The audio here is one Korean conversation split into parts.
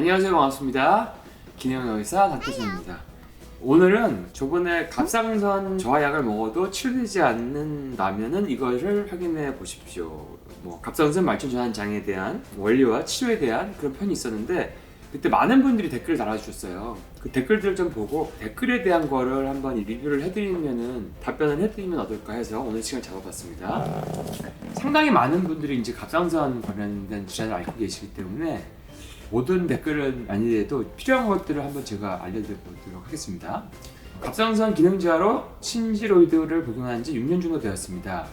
안녕하세요, 반갑습니다. 기내용 의사 닥터준입니다. 오늘은 저번에 갑상선 저하약을 먹어도 치료되지 않는다면은 이것을 확인해 보십시오. 갑상선 말초 전환 장애에 대한 원리와 치료에 대한 그런 편이 있었는데 그때 많은 분들이 댓글을 달아주셨어요. 그 댓글들을 좀 보고 댓글에 대한 거를 한번 리뷰를 해드리면은 답변을 해드리면 어떨까 해서 오늘 시간 잡아봤습니다. 상당히 많은 분들이 이제 갑상선 관련된 질환을 앓고 계시기 때문에 모든 댓글은 아니더라도 필요한 것들을 한번 제가 알려드리도록 하겠습니다. 갑상선 기능 저하로 신지로이드를 복용한 지 6년 정도 되었습니다.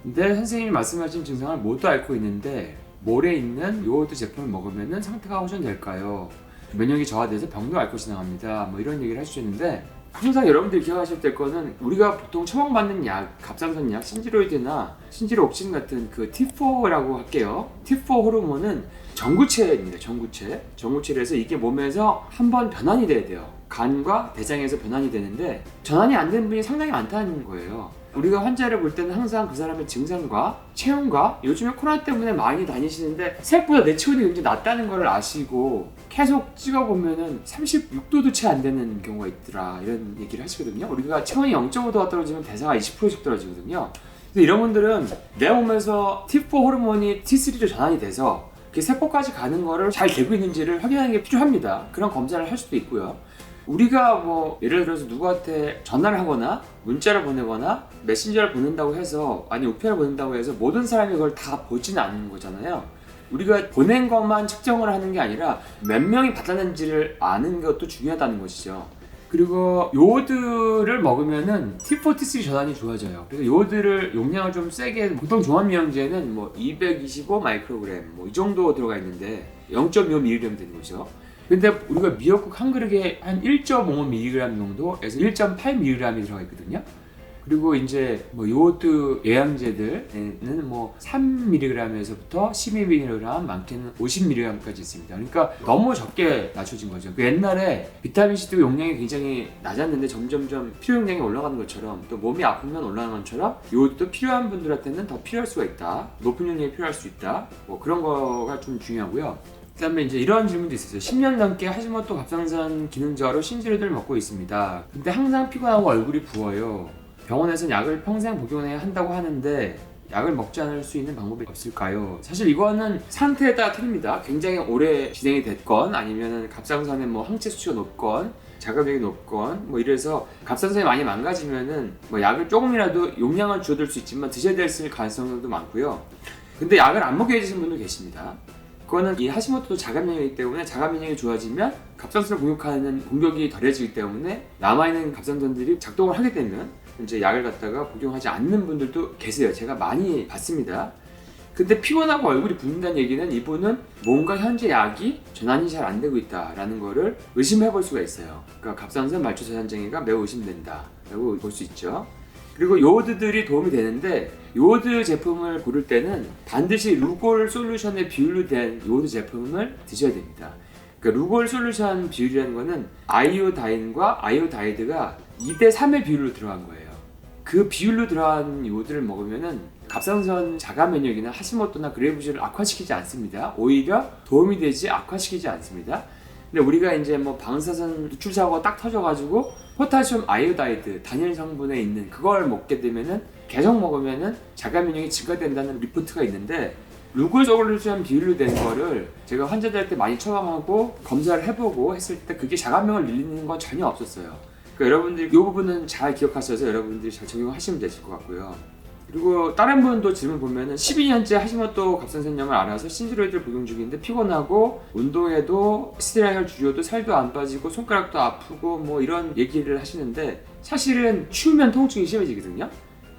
근데 선생님이 말씀하신 증상을 모두 앓고 있는데 몰에 있는 요오드 제품을 먹으면 상태가 호전될까요? 면역이 저하돼서 병도 앓고 지나갑니다. 이런 얘기를 해주셨는데 항상 여러분들이 기억하셔야 될 거는 우리가 보통 처방받는 약, 갑상선 약, 신지로이드나 신지로옥신 같은 그 T4라고 할게요. T4 호르몬은 전구체입니다. 전구체라서 이게 몸에서 한번 변환이 돼야 돼요. 간과 대장에서 변환이 되는데 전환이 안 되는 분이 상당히 많다는 거예요. 우리가 환자를 볼 때는 항상 그 사람의 증상과 체온과 요즘에 코로나 때문에 많이 다니시는데 생각보다 내 체온이 굉장히 낮다는 걸 아시고 계속 찍어보면은 36도도 채 안 되는 경우가 있더라 이런 얘기를 하시거든요. 우리가 체온이 0.5도가 떨어지면 대사가 20%씩 떨어지거든요. 근데 이런 분들은 내 몸에서 T4 호르몬이 T3로 전환이 돼서 세포까지 가는 거를 잘 되고 있는지를 확인하는 게 필요합니다. 그런 검사를 할 수도 있고요. 우리가 예를 들어서 누구한테 전화를 하거나 문자를 보내거나 메신저를 보낸다고 해서 아니 우편을 보낸다고 해서 모든 사람이 그걸 다 보지는 않는 거잖아요. 우리가 보낸 것만 측정을 하는 게 아니라 몇 명이 받았는지를 아는 것도 중요하다는 것이죠. 그리고 요오드를 먹으면은 T4, T3 전환이 좋아져요. 그래서 요오드를 용량을 좀 세게 보통 종합미용제는 225 마이크로그램 이 정도 들어가 있는데 0.25mg 되는 거죠. 근데 우리가 미역국 한 그릇에 한 1.5mg 정도에서 1.8mg이 들어가 있거든요. 그리고 이제 요오드 영양제들에는 3mg에서부터 12mg, 많게는 50mg까지 있습니다. 그러니까 너무 적게 낮춰진 거죠. 옛날에 비타민C도 용량이 굉장히 낮았는데 점점점 필요 용량이 올라가는 것처럼 또 몸이 아프면 올라가는 것처럼 요오드도 필요한 분들한테는 더 필요할 수가 있다. 높은 용량이 필요할 수 있다. 그런 거가 좀 중요하고요. 그 다음에 이제 이런 질문도 있었어요. 10년 넘게 하시모토 갑상선 기능 저하로 신지로이드를 먹고 있습니다. 근데 항상 피곤하고 얼굴이 부어요. 병원에서는 약을 평생 복용해야 한다고 하는데 약을 먹지 않을 수 있는 방법이 없을까요? 사실 이거는 상태에 따라 틀립니다. 굉장히 오래 진행이 됐건 아니면 갑상선에 항체 수치가 높건 자극력이 높건 이래서 갑상선이 많이 망가지면은 약을 조금이라도 용량은 줄어들 수 있지만 드셔야 될 가능성도 많고요. 근데 약을 안 먹게 해주신 분도 계십니다. 그거는 이 하시모토도 자가면역이기 때문에 자가면역이 좋아지면 갑상선을 공격하는 공격이 덜해지기 때문에 남아있는 갑상선들이 작동을 하게 되면 이제 약을 갖다가 복용하지 않는 분들도 계세요. 제가 많이 봤습니다. 근데 피곤하고 얼굴이 붓는다는 얘기는 이분은 뭔가 현재 약이 전환이 잘 안 되고 있다라는 거를 의심해 볼 수가 있어요. 그러니까 갑상선 말초 전환 장애가 매우 의심된다라고 볼 수 있죠. 그리고 요오드들이 도움이 되는데 요오드 제품을 고를 때는 반드시 루골 솔루션의 비율로 된 요오드 제품을 드셔야 됩니다. 그러니까 루골 솔루션 비율이라는 거는 아이오다인과 아이오다이드가 2대3의 비율로 들어간 거예요. 그 비율로 들어간 요오드를 먹으면은 갑상선 자가 면역이나 하시모토나 그레이브즈를 악화시키지 않습니다. 오히려 도움이 되지 악화시키지 않습니다. 근데 우리가 이제 방사선 누출 사고가 딱 터져가지고 포타슘 아이오다이드 단일 성분에 있는 그걸 먹게 되면은 계속 먹으면은 자가 면역이 증가된다는 리포트가 있는데 루골 솔루션 비율로 된 거를 제가 환자들한테 많이 처방하고 검사를 해보고 했을 때 그게 자가면역을 늘리는 건 전혀 없었어요. 그러니까 여러분들이 이 부분은 잘 기억하셔서 여러분들이 잘 적용하시면 되실 것 같고요. 그리고 다른 분도 질문 보면은 12년째 하시모토 갑상선염을 알아서 신지로이드를 복용 중인데 피곤하고 운동해도 스테라이드 줄여도 살도 안 빠지고 손가락도 아프고 이런 얘기를 하시는데 사실은 추우면 통증이 심해지거든요.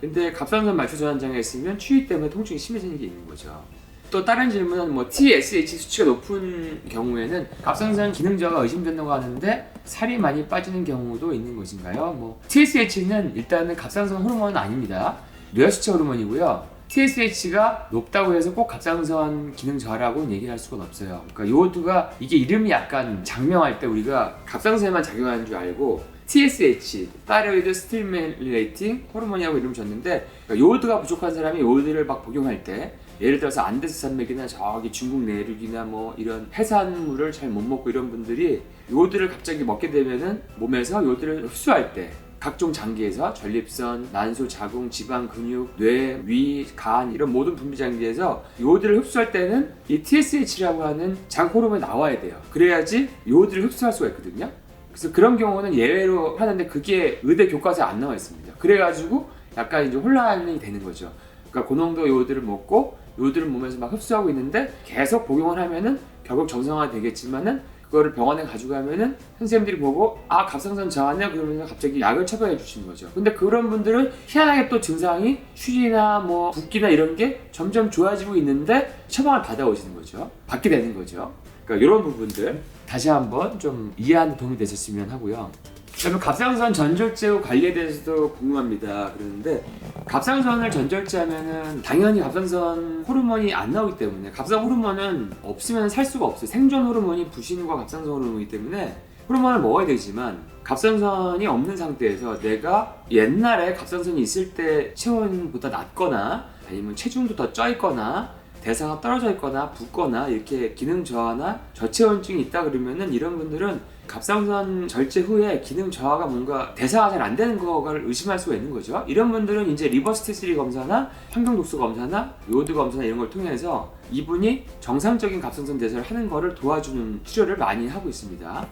근데 갑상선 말초 전환 장애가 있으면 추위 때문에 통증이 심해지는 게 있는 거죠. 또 다른 질문은 TSH 수치가 높은 경우에는 갑상선 기능 저하가 의심된다고 하는데 살이 많이 빠지는 경우도 있는 것인가요? TSH는 일단은 갑상선 호르몬은 아닙니다. 뇌하수체 호르몬이고요. TSH가 높다고 해서 꼭 갑상선 기능 저하라고는 얘기할 수가 없어요. 그러니까 요오드가 이게 이름이 약간 장명할 때 우리가 갑상선에만 작용하는 줄 알고 TSH, 타이로이드 스티뮬레이팅 호르몬이라고 이름 줬는데 그러니까 요오드가 부족한 사람이 요오드를 막 복용할 때 예를 들어서 안데스 산맥이나 저기 중국 내륙이나 뭐 이런 해산물을 잘 못 먹고 이런 분들이 요들을 갑자기 먹게 되면은 몸에서 요들을 흡수할 때 각종 장기에서 전립선, 난소, 자궁, 지방, 근육, 뇌, 위, 간 이런 모든 분비 장기에서 요들을 흡수할 때는 이 TSH라고 하는 장 호르몬이 나와야 돼요. 그래야지 요들을 흡수할 수가 있거든요. 그래서 그런 경우는 예외로 하는데 그게 의대 교과서에 안 나와 있습니다. 그래가지고 약간 이제 혼란이 되는 거죠. 그러니까 고농도 요들을 먹고 요들을 몸에서 막 흡수하고 있는데 계속 복용을 하면은 결국 정상화 되겠지만은 그거를 병원에 가져가면은 선생님들이 보고 아 갑상선 저하네 그러면서 갑자기 약을 처방해 주시는 거죠. 근데 그런 분들은 희한하게 또 증상이 쉬이나 뭐 붓기나 이런 게 점점 좋아지고 있는데 처방을 받아오시는 거죠. 받게 되는 거죠. 그러니까 이런 부분들 다시 한번 좀 이해하는 데 도움이 되셨으면 하고요. 그다음에 갑상선 전절제 관리에 대해서도 궁금합니다. 그런데 갑상선을 전절제하면은 당연히 갑상선 호르몬이 안 나오기 때문에 갑상 호르몬은 없으면 살 수가 없어요. 생존 호르몬이 부신과 갑상선 호르몬이기 때문에 호르몬을 먹어야 되지만 갑상선이 없는 상태에서 내가 옛날에 갑상선이 있을 때 체온보다 낮거나 아니면 체중도 더 쪄 있거나 대사가 떨어져 있거나 붓거나 이렇게 기능 저하나 저체온증이 있다 그러면은 이런 분들은 갑상선 절제 후에 기능 저하가 뭔가 대사가 잘 안 되는 거를 의심할 수가 있는 거죠. 이런 분들은 이제 리버스 T3 검사나 환경 독소 검사나 요오드 검사나 이런 걸 통해서 이분이 정상적인 갑상선 대사를 하는 거를 도와주는 치료를 많이 하고 있습니다.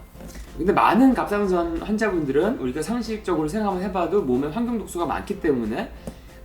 근데 많은 갑상선 환자분들은 우리가 상식적으로 생각을 해봐도 몸에 환경 독소가 많기 때문에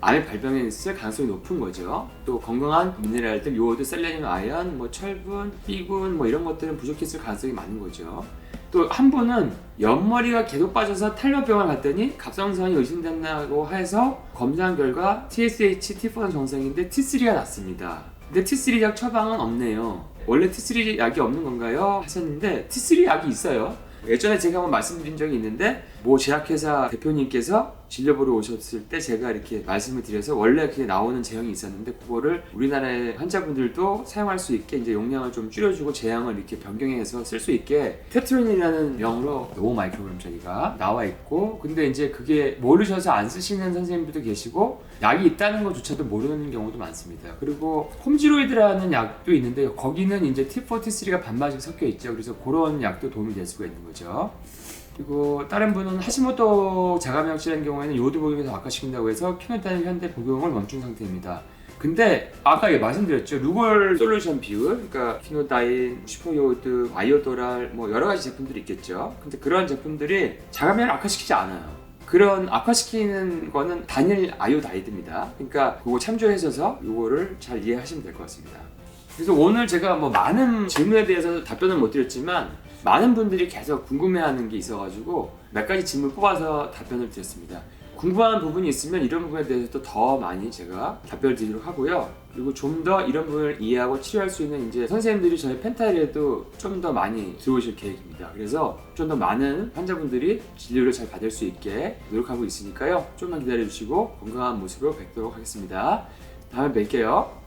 암의 발병에 있을 가능성이 높은 거죠. 또 건강한 미네랄들, 요오드, 셀레늄, 아연, 뭐 철분, B군 뭐 이런 것들은 부족했을 가능성이 많은 거죠. 또 한 분은 옆머리가 계속 빠져서 탈모병을 갔더니 갑상선이 의심된다고 해서 검사한 결과 TSH, T4는 정상인데 T3가 났습니다. 근데 T3 약 처방은 없네요. 원래 T3 약이 없는 건가요? 하셨는데 T3 약이 있어요. 예전에 제가 한번 말씀드린 적이 있는데 모 제약회사 대표님께서 진료 보러 오셨을 때 제가 이렇게 말씀을 드려서 원래 그게 나오는 제형이 있었는데 그거를 우리나라의 환자분들도 사용할 수 있게 이제 용량을 좀 줄여주고 제형을 이렇게 변경해서 쓸 수 있게 테트론이라는 명으로 5마이크로그램짜리가 나와 있고 근데 이제 그게 모르셔서 안 쓰시는 선생님들도 계시고 약이 있다는 것조차도 모르는 경우도 많습니다. 그리고 홈지로이드라는 약도 있는데 거기는 이제 T4, T3가 반반씩 섞여 있죠. 그래서 그런 약도 도움이 될 수가 있는 거죠. 그리고 다른 분은 하시모토 자가면 확실한 경우에는 요오드 복용이 더 악화시킨다고 해서 키노다인 현대 복용을 멈춘 상태입니다. 근데 아까 말씀드렸죠. 루골 솔루션 비율, 그러니까 키노다인, 슈퍼요오드, 아이오도랄 뭐 여러 가지 제품들이 있겠죠. 근데 그런 제품들이 자가면을 악화시키지 않아요. 그런 악화시키는 거는 단일 아이오다이드입니다. 그러니까 그거 참조하셔서 요거를 잘 이해하시면 될 것 같습니다. 그래서 오늘 제가 뭐 많은 질문에 대해서 답변을 못 드렸지만 많은 분들이 계속 궁금해하는 게 있어가지고 몇 가지 질문 뽑아서 답변을 드렸습니다. 궁금한 부분이 있으면 이런 부분에 대해서도 더 많이 제가 답변을 드리도록 하고요. 그리고 좀 더 이런 부분을 이해하고 치료할 수 있는 이제 선생님들이 저희 펜타일에도 좀 더 많이 들어오실 계획입니다. 그래서 좀 더 많은 환자분들이 진료를 잘 받을 수 있게 노력하고 있으니까요. 좀만 기다려주시고 건강한 모습으로 뵙도록 하겠습니다. 다음에 뵐게요.